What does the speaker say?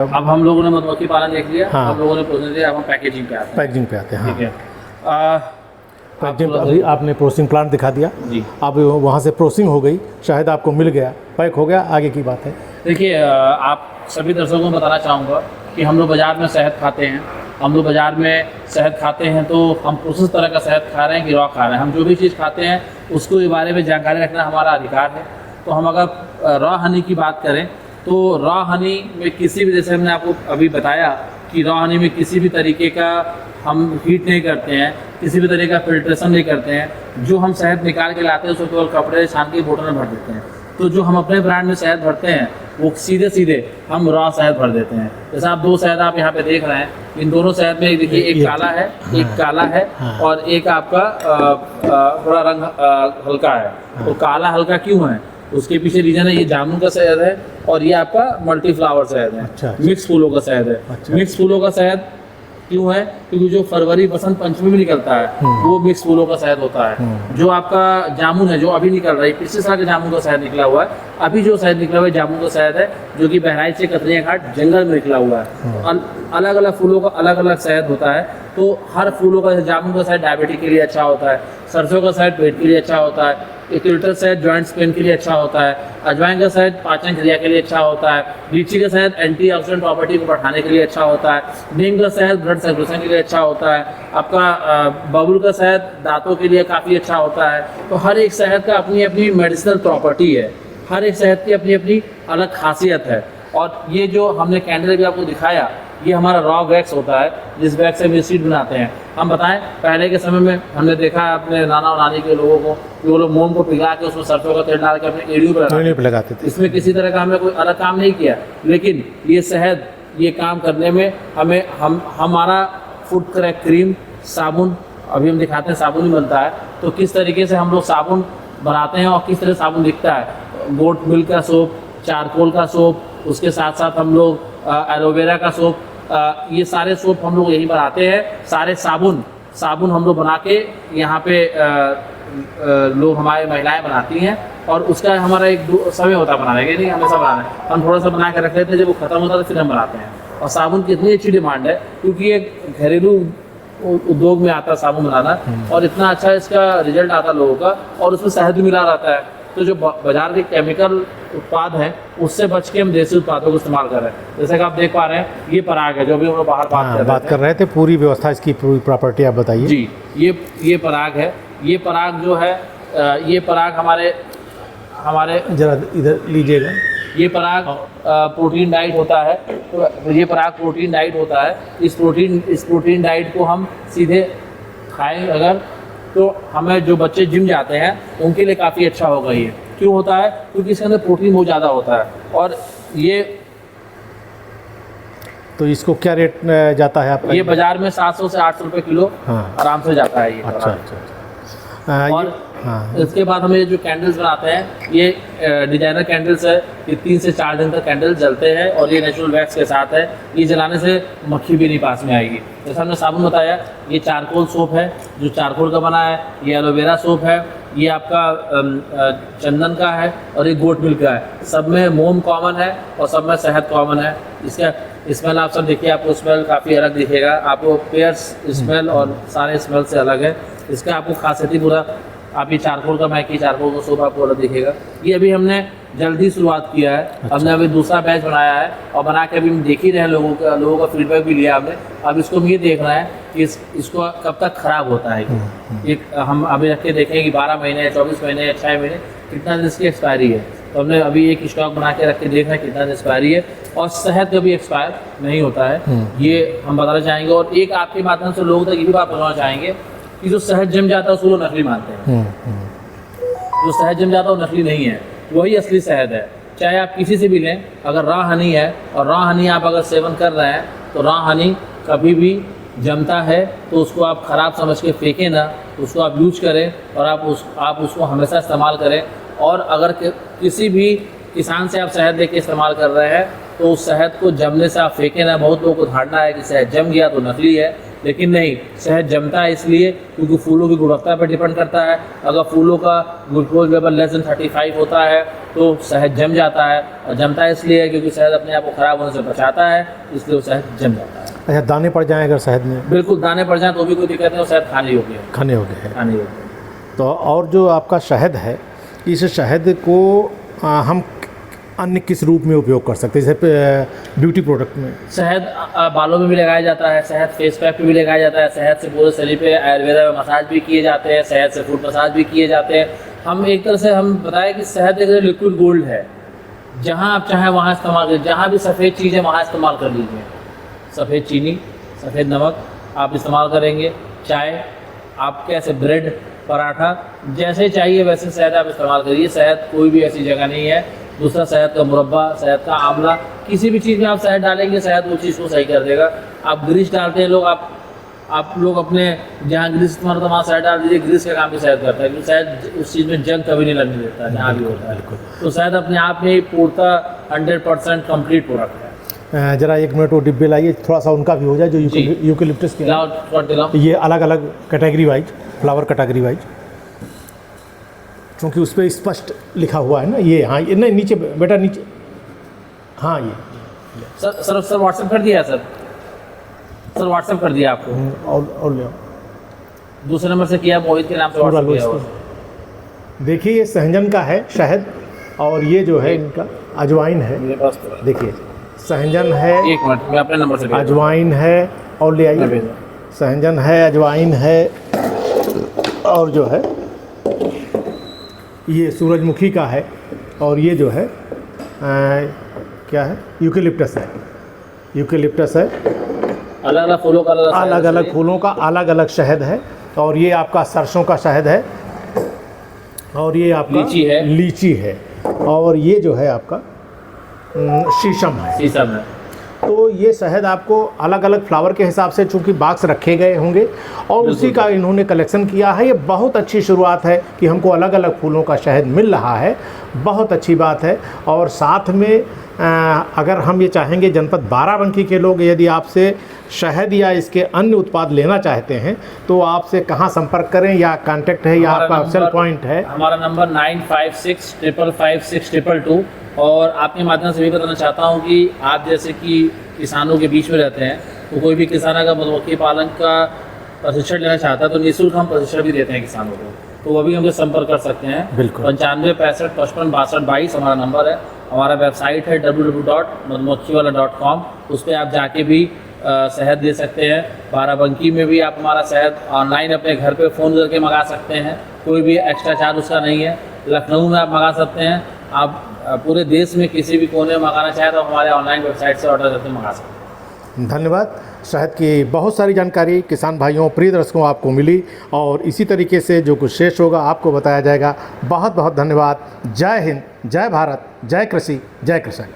अब हम लोगों ने मधुमक्खी पालन देख लिया। हाँ। हम लोगों ने प्रोसेस दिया, अब हम पैकेजिंग पे आते हैं। पैकेजिंग पे आते हैं। हाँ। ठीक है। पैकेजिंग अभी आपने प्रोसेसिंग प्लांट दिखा दिया जी। अब वहाँ से प्रोसेसिंग हो गई, शहद आपको मिल गया, पैक हो गया, आगे की बात है। देखिए, आप सभी दर्शकों को बताना चाहूँगा कि हम लोग बाज़ार में शहद खाते हैं। हम लोग बाज़ार में शहद खाते हैं तो हम प्रोसेस तरह का शहद खा रहे हैं कि रॉ खा रहे हैं। हम जो भी चीज़ खाते हैं उसको के बारे में जानकारी रखना हमारा अधिकार है। तो हम अगर रॉ हनी की बात करें तो रॉ हनी में किसी भी, जैसे हमने आपको अभी बताया कि रॉ हनी में किसी भी तरीके का हम हीट नहीं करते हैं, किसी भी तरीके का फिल्ट्रेशन नहीं करते हैं। जो हम शहद निकाल के लाते हैं उसको केवल कपड़े छान के बोतल में भर देते हैं। तो जो हम अपने ब्रांड में शहद भरते हैं वो सीधे सीधे हम रॉ शहद भर देते हैं। जैसे आप दो शहद आप यहाँ पे देख रहे हैं, इन दोनों शहद में देखिए एक काला है, एक काला है और एक आपका थोड़ा रंग हल्का है। तो काला हल्का क्यों है, उसके पीछे रीजन है ये जामुन का शहद है और ये आपका मल्टी फ्लावर शहद है। अच्छा। मिक्स फूलों का शहद है। अच्छा। मिक्स फूलों का शहद क्यों है, क्योंकि जो फरवरी बसंत पंचमी में निकलता है वो मिक्स फूलों का शहद होता है। जो आपका जामुन है जो अभी निकल रहा है, पिछले साल के जामुन का शहद निकला हुआ है, अभी जो शहद निकला हुआ है जामुन का शहद है जो कि बहराइच से कतरिया घाट जंगल में निकला हुआ है। अलग अलग फूलों का अलग अलग शहद होता है। तो हर फूलों का, जामुन का शहद डायबिटीज के लिए अच्छा होता है, सरसों का शहद पेट के लिए अच्छा होता है, यूकेलिप्टस शहद जॉइंट्स पेन के लिए अच्छा होता है, अजवाइन का शहद पाचन क्रिया के लिए अच्छा होता है, लीची का शहद एंटीऑक्सीडेंट प्रॉपर्टी को बढ़ाने के लिए अच्छा होता है, नीम का शहद ब्लड सर्कुलेशन के लिए अच्छा होता है, आपका बबुल का शहद दांतों के लिए काफ़ी अच्छा होता है। तो हर एक शहद का अपनी अपनी मेडिसिनल प्रॉपर्टी है, हर एक शहद की अपनी अपनी अलग खासियत है। और ये जो हमने कैंडल भी आपको दिखाया ये हमारा रॉ वैक्स होता है, जिस वैक्स से हम सीड बनाते हैं। हम बताएं, पहले के समय में हमने देखा है अपने नाना और नानी के लोगों को कि वो लोग मोम को पिघला के उसमें सरसों का तेल डाल के अपने एड़ियों पर लगाते थे। इसमें किसी तरह का हमने कोई अलग काम नहीं किया, लेकिन ये शहद ये काम करने में हमें हमारा फूड क्रैक क्रीम, साबुन, अभी हम दिखाते हैं साबुन ही बनता है। तो किस तरीके से हम लोग साबुन बनाते हैं और किस तरह साबुन दिखता है, गोट मिल्क का सोप, चारकोल का सोप, उसके साथ साथ हम लोग एलोवेरा का सोप, ये सारे सोप हम लोग यही बनाते हैं। सारे साबुन हम लोग बना के यहाँ पे लोग हमारे महिलाएं बनाती हैं और उसका हमारा एक समय होता है बनाने का, नहीं हमेशा बनाना है। हम थोड़ा सा बना के रख लेते हैं, जब वो खत्म होता है तो फिर हम बनाते हैं। और साबुन की इतनी अच्छी डिमांड है क्योंकि ये घरेलू उद्योग में आता है साबुन बनाना, और इतना अच्छा इसका रिजल्ट आता है लोगों का, और उसमें शहद भी मिला रहता है। तो जो बाजार के केमिकल उत्पाद हैं उससे बच के हम देसी उत्पादों को इस्तेमाल कर रहे हैं। जैसे कि आप देख पा रहे हैं ये पराग है जो भी हम लोग बाहर बात कर रहे थे, पूरी व्यवस्था इसकी पूरी प्रॉपर्टी आप बताइए। जी, ये पराग है। ये पराग जो है ये पराग हमारे जरा इधर लीजिएगा। ये पराग प्रोटीन डाइट होता है। तो ये पराग प्रोटीन डाइट होता है। इस प्रोटीन डाइट को हम सीधे खाएं अगर, तो हमें जो बच्चे जिम जाते हैं उनके लिए काफ़ी अच्छा होगा। ये क्यों होता है, क्योंकि इसके अंदर प्रोटीन बहुत ज़्यादा होता है। और ये तो इसको क्या रेट जाता है आपका? ये बाजार में 700 से 800 रुपये किलो आराम से जाता है ये। अच्छा। और इसके बाद हमें जो कैंडल्स बनाते हैं ये डिजाइनर कैंडल्स है। ये 3 से 4 दिन तक कैंडल जलते हैं और ये नेचुरल वैक्स के साथ है। ये जलाने से मक्खी भी नहीं पास में आएगी। जैसा हमने साबुन बताया, ये चारकोल सोप है जो चारकोल का बना है, ये एलोवेरा सोप है, ये आपका चंदन का है और ये गोट मिल्क का है। सब में मोम कॉमन है और सब में शहद कॉमन है। इसका स्मेल आप सब देखिए, आपको स्मेल काफ़ी अलग दिखेगा। आपको पेयर्स स्मेल और सारे स्मेल से अलग है। इसका आपको खासियत ही पूरा, आप ये चारकोल का मैकी चारकोल का सूप आपको अलग दिखेगा। ये अभी हमने जल्दी शुरुआत किया है। अच्छा। हमने अभी दूसरा बैच बनाया है और बना के अभी हम देख ही रहे हैं, लोगों का फीडबैक भी लिया हमने। अब इसको हम ये देख रहे हैं कि इसको कब तक ख़राब होता है। एक हम अभी रख के देखें कि 12 महीने, 24 महीने, 6 महीने, कितना दिन इसकी एक्सपायरी है। तो हमने अभी एक स्टॉक बना के रख के देख रहे हैं कितना दिन एक्सपायरी है। और शहद कभी एक्सपायर नहीं होता है, ये हम बताना चाहेंगे। और एक आपके माध्यम से लोगों तक ये भी बात बताना चाहेंगे कि जो शहद जम जाता है उसको लोग नकली मानते हैं। जो शहद जम जाता है वो नकली नहीं है, वही असली शहद है। चाहे आप किसी से भी लें, अगर रॉ हनी है और रॉ हनी आप अगर सेवन कर रहे हैं तो रॉ हनी कभी भी जमता है तो उसको आप ख़राब समझ के फेंकें ना, उसको आप यूज करें और आप उसको हमेशा इस्तेमाल करें। और अगर किसी भी किसान से आप शहद लेके इस्तेमाल कर रहे हैं तो उस शहद को जमने से आप फेंकें ना। बहुत लोगों को धारणा है कि शहद जम गया तो नकली है, लेकिन नहीं, शहद जमता है इसलिए क्योंकि फूलों की गुणवत्ता पर डिपेंड करता है। अगर फूलों का ग्लूकोज लेवल लेस देन 35 होता है तो शहद जम जाता है, और जमता है इसलिए क्योंकि शहद अपने आप को ख़राब होने से बचाता है, इसलिए वो शहद जम जाता है। अच्छा, दाने पड़ जाएं अगर शहद में? बिल्कुल, दाने पड़ जाए तो भी कोई दिक्कत नहीं, वो शहद खाने योग्य है। खाने हो गए हैं। खाने योग्य है। तो और जो आपका शहद है, इस शहद को हम अन्य किस रूप में उपयोग कर सकते हैं, जैसे ब्यूटी प्रोडक्ट में? शहद बालों में भी लगाया जाता है, शहद फेस पैक पे भी लगाया जाता है, शहद से पूरे शरीर पे आयुर्वेदा में मसाज भी किए जाते हैं, शहद से फुट मसाज भी किए जाते हैं। हम एक तरह से हम बताएं कि शहद एक लिक्विड गोल्ड है, जहाँ आप चाहें वहाँ इस्तेमाल करें, जहाँ भी सफ़ेद चीज़ है वहाँ इस्तेमाल कर लीजिए। सफ़ेद चीनी, सफ़ेद नमक आप इस्तेमाल करेंगे, चाय, आप कैसे ब्रेड, पराठा, जैसे चाहिए वैसे शहद आप इस्तेमाल करिए। शहद कोई भी ऐसी जगह नहीं है। दूसरा, शहद का मुरब्बा, शहद का आंवला, किसी भी चीज़ में आप शहद डालेंगे, शहद वो चीज़ को सही कर देगा। आप ग्रीस डालते हैं लोग, आप लोग अपने जहाँ ग्रीस इस्तेमाल होता है वहाँ शहद डाल दीजिए, ग्रीस का काम भी शहद करता है, क्योंकि शहद उस चीज़ में जंग कभी नहीं लगने देता जहाँ भी होता है। तो शहद अपने आप में ही पूर्णतः 100% कंप्लीट प्रोडक्ट है। जरा 1 मिनट वो डिब्बे लाइए, थोड़ा सा उनका भी हो जाए, जो यूकेलिप्टस के लाओ, थोड़ा दिलाओ। ये अलग अलग category wise, flower category wise, क्योंकि उस पर स्पष्ट लिखा हुआ है ना ये। हाँ, ये नहीं, नीचे बेटा, नीचे। हाँ, ये सर व्हाट्सएप कर दिया सर व्हाट्सएप कर दिया आपको। और ले आओ। दूसरे नंबर से किया, मोहित के नाम से पूरा व्हाट्सएप लो किया इसको। देखिए, ये सहजन का है शहद, और ये जो है इनका अजवाइन है। मेरे पास तो है। देखिए, सहजन है, 1 मिनट, मैं अपने नंबर से भेज दूँ। अजवाइन है, और ले मैं आइए। भेज दूँ। सहजन है, अजवाइन है, और जो है ये सूरजमुखी का है, और ये जो है क्या है, यूकेलिप्टस है। यूकेलिप्टस है, अलग अलग फूलों का अलग अलग फूलों का अलग अलग शहद है। और ये आपका सरसों का शहद है, और ये आपका लीची है, और ये जो है आपका शीशम है। तो ये शहद आपको अलग अलग फ्लावर के हिसाब से चूँकि बॉक्स रखे गए होंगे, और उसी का इन्होंने कलेक्शन किया है। ये बहुत अच्छी शुरुआत है कि हमको अलग अलग फूलों का शहद मिल रहा है, बहुत अच्छी बात है। और साथ में अगर हम ये चाहेंगे, जनपद बाराबंकी के लोग यदि आपसे शहद या इसके अन्य उत्पाद लेना चाहते हैं तो आपसे कहाँ संपर्क करें, या कांटेक्ट है, या आपका सेल पॉइंट है? हमारा नंबर 9565556222। और आपके माध्यम से भी बताना चाहता हूँ कि आप जैसे कि किसानों के बीच में रहते हैं, तो कोई भी किसान अगर मधुमक्खी पालन का प्रशिक्षण लेना चाहता है तो निःशुल्क हम प्रशिक्षण भी देते हैं किसानों को, तो वो भी हमसे संपर्क कर सकते हैं। बिल्कुल। 95 65 55 62 22 हमारा नंबर है। हमारा वेबसाइट है www.madhumakhiwala.com। उस पर आप जाके भी शहद ले सकते हैं। बाराबंकी में भी आप हमारा शहद ऑनलाइन अपने घर पे फ़ोन करके मंगा सकते हैं, कोई भी एक्स्ट्रा चार्ज उसका नहीं है। लखनऊ में आप मंगा सकते हैं। आप पूरे देश में किसी भी कोने में मंगाना चाहें तो हमारे ऑनलाइन वेबसाइट से ऑर्डर करके मंगा सकते हैं। धन्यवाद। शहद की बहुत सारी जानकारी किसान भाइयों, प्रिय दर्शकों आपको मिली, और इसी तरीके से जो कुछ शेष होगा आपको बताया जाएगा। बहुत बहुत धन्यवाद। जय हिंद, जय भारत, जय कृषि, जय कृषक।